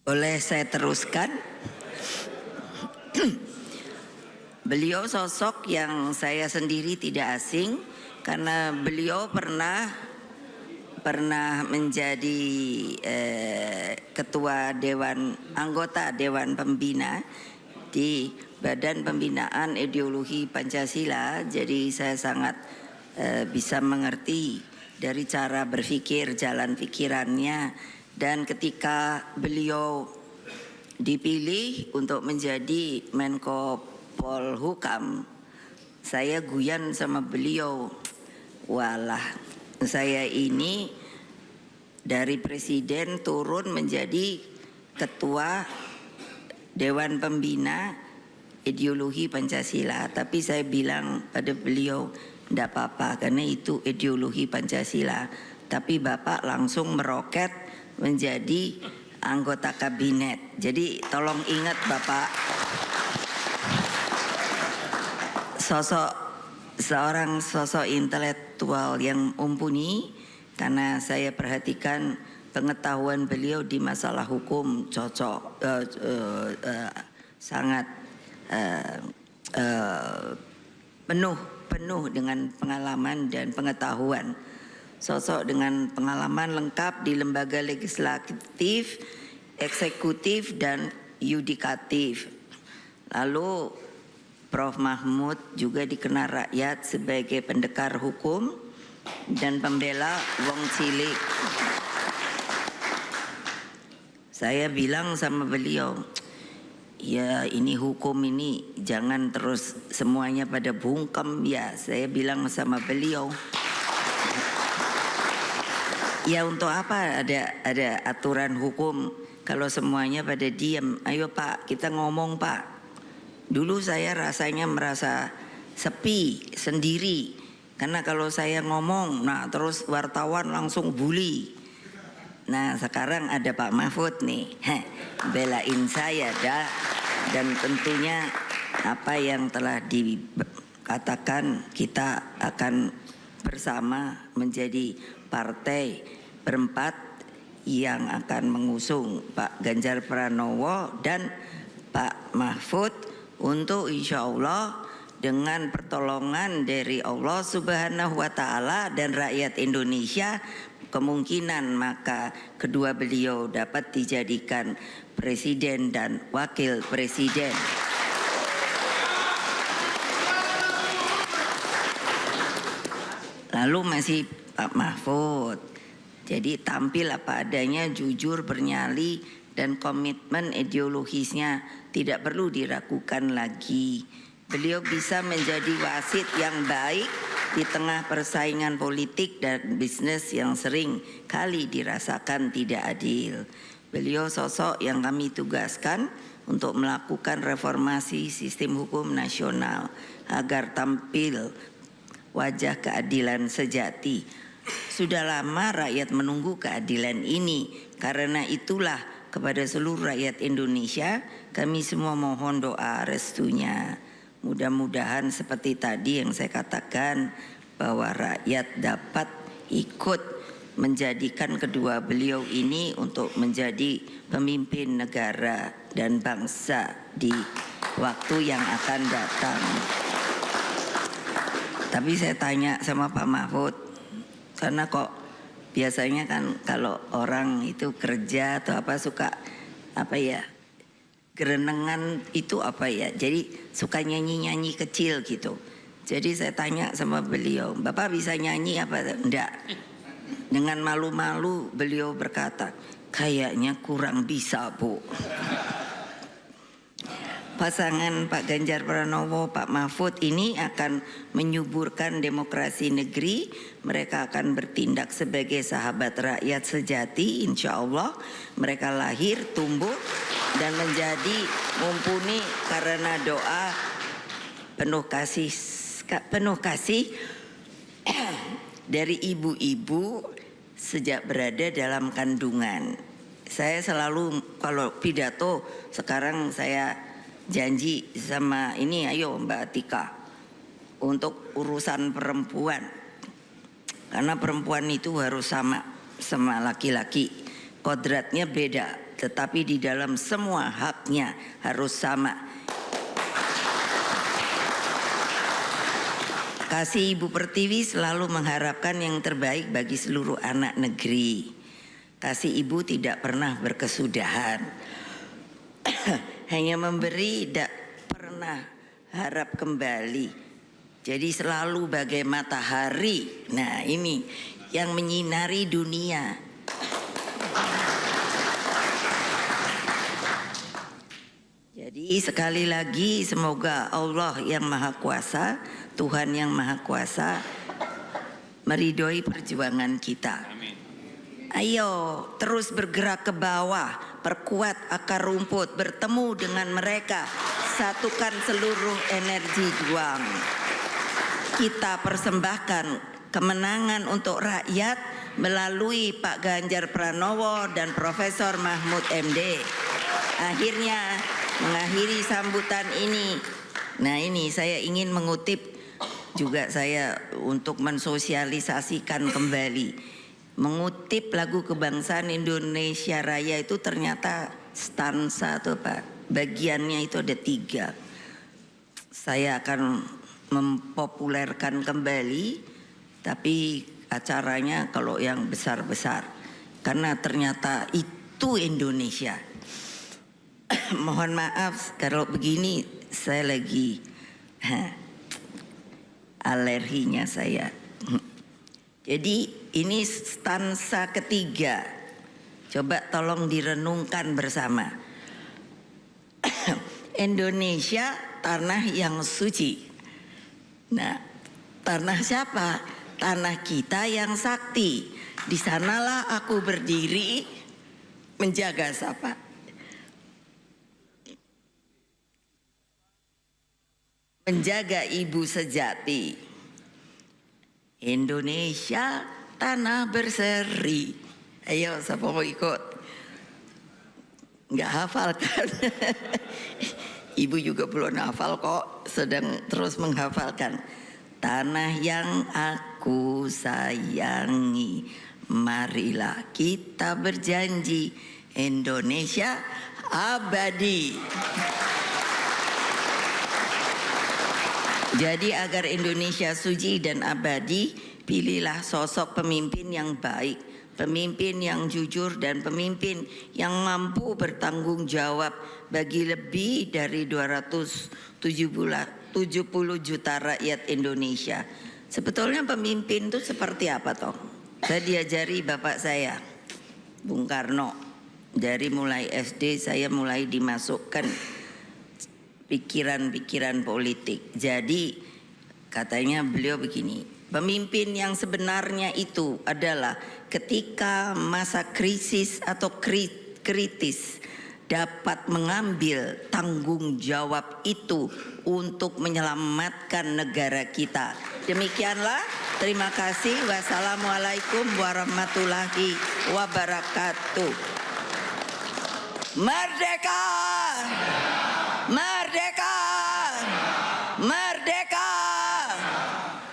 Boleh saya teruskan? Beliau sosok yang saya sendiri tidak asing karena beliau pernah menjadi ketua anggota Dewan Pembina di Badan Pembinaan Ideologi Pancasila. Jadi saya sangat bisa mengerti dari cara berpikir, jalan pikirannya. Dan ketika beliau dipilih untuk menjadi Menko Polhukam, saya guyan sama beliau. Walah, saya ini dari presiden turun menjadi ketua Dewan Pembina Ideologi Pancasila. Tapi saya bilang pada beliau, tidak apa-apa karena itu ideologi Pancasila. Tapi Bapak langsung meroket menjadi anggota kabinet. Jadi tolong ingat Bapak, seorang sosok intelektual yang mumpuni, karena saya perhatikan pengetahuan beliau di masalah hukum sangat penuh dengan pengalaman dan pengetahuan. Sosok dengan pengalaman lengkap di lembaga legislatif, eksekutif, dan yudikatif. Lalu Prof. Mahmud juga dikenal rakyat sebagai pendekar hukum dan pembela wong cilik. Saya bilang sama beliau, ya ini hukum ini jangan terus semuanya pada bungkem ya. Saya bilang sama beliau, ya untuk apa ada aturan hukum kalau semuanya pada diam. Ayo Pak, kita ngomong Pak. Dulu saya rasanya merasa sepi sendiri, karena kalau saya ngomong, nah terus wartawan langsung bully. Nah sekarang ada Pak Mahfud nih, belain saya dah. Dan tentunya apa yang telah dikatakan, kita akan bersama menjadi partai berempat yang akan mengusung Pak Ganjar Pranowo dan Pak Mahfud untuk insya Allah dengan pertolongan dari Allah Subhanahu wa Ta'ala dan rakyat Indonesia, kemungkinan maka kedua beliau dapat dijadikan presiden dan wakil presiden. Lalu masih Pak Mahfud, jadi tampil apa adanya, jujur, bernyali, dan komitmen ideologisnya tidak perlu diragukan lagi. Beliau bisa menjadi wasit yang baik di tengah persaingan politik dan bisnis yang sering kali dirasakan tidak adil. Beliau sosok yang kami tugaskan untuk melakukan reformasi sistem hukum nasional agar tampil wajah keadilan sejati. Sudah lama rakyat menunggu keadilan ini, karena itulah kepada seluruh rakyat Indonesia kami semua mohon doa restunya. Mudah-mudahan seperti tadi yang saya katakan, bahwa rakyat dapat ikut menjadikan kedua beliau ini untuk menjadi pemimpin negara dan bangsa di waktu yang akan datang. Tapi saya tanya sama Pak Mahfud, karena kok biasanya kan kalau orang itu kerja atau apa suka apa ya, gerenengan itu apa ya, jadi suka nyanyi-nyanyi kecil gitu. Jadi saya tanya sama beliau, Bapak bisa nyanyi apa? Enggak. Dengan malu-malu beliau berkata, kayaknya kurang bisa Bu. Pasangan Pak Ganjar Pranowo, Pak Mahfud ini akan menyuburkan demokrasi negeri. Mereka akan bertindak sebagai sahabat rakyat sejati, insya Allah. Mereka lahir, tumbuh, dan menjadi mumpuni karena doa penuh kasih dari ibu-ibu sejak berada dalam kandungan. Saya selalu kalau pidato sekarang saya janji sama ini, ayo Mbak Atika, untuk urusan perempuan, karena perempuan itu harus sama laki-laki, kodratnya beda. tetapi di dalam semua haknya harus sama. Kasih Ibu Pertiwi selalu mengharapkan yang terbaik bagi seluruh anak negeri. Kasih Ibu tidak pernah berkesudahan. Hanya memberi, tidak pernah harap kembali. Jadi selalu bagai matahari. Nah, ini yang menyinari dunia. Jadi sekali lagi semoga Allah yang Maha Kuasa, Tuhan yang Maha Kuasa meridhoi perjuangan kita. Amin. Ayo terus bergerak ke bawah, perkuat akar rumput, bertemu dengan mereka, satukan seluruh energi juang. Kita persembahkan kemenangan untuk rakyat melalui Pak Ganjar Pranowo dan Profesor Mahfud MD. Akhirnya mengakhiri sambutan ini. Nah, ini saya ingin mengutip juga saya untuk mensosialisasikan kembali. Mengutip lagu kebangsaan Indonesia Raya itu ternyata stansa tuh Pak. Bagiannya itu ada 3. Saya akan mempopulerkan kembali, tapi acaranya kalau yang besar-besar. Karena ternyata itu Indonesia. Mohon maaf kalau begini, saya lagi alerginya saya. Jadi ini stansa ketiga. Coba tolong direnungkan bersama. Indonesia tanah yang suci. Nah, tanah siapa? Tanah kita yang sakti. Di sanalah aku berdiri menjaga siapa? Menjaga ibu sejati. Indonesia tanah berseri. Ayo siapa mau ikut? Nggak hafal kan? Ibu juga belum hafal kok, sedang terus menghafalkan. Tanah yang aku sayangi, marilah kita berjanji Indonesia abadi. Jadi agar Indonesia suci dan abadi, pilihlah sosok pemimpin yang baik, pemimpin yang jujur dan pemimpin yang mampu bertanggung jawab bagi lebih dari 270 juta rakyat Indonesia. Sebetulnya pemimpin itu seperti apa toh? Saya diajari bapak saya, Bung Karno. Dari mulai SD saya mulai dimasukkan pikiran-pikiran politik. Jadi katanya beliau begini, pemimpin yang sebenarnya itu adalah ketika masa krisis atau kritis dapat mengambil tanggung jawab itu untuk menyelamatkan negara kita. Demikianlah, terima kasih. Wassalamualaikum warahmatullahi wabarakatuh. Merdeka! Merdeka!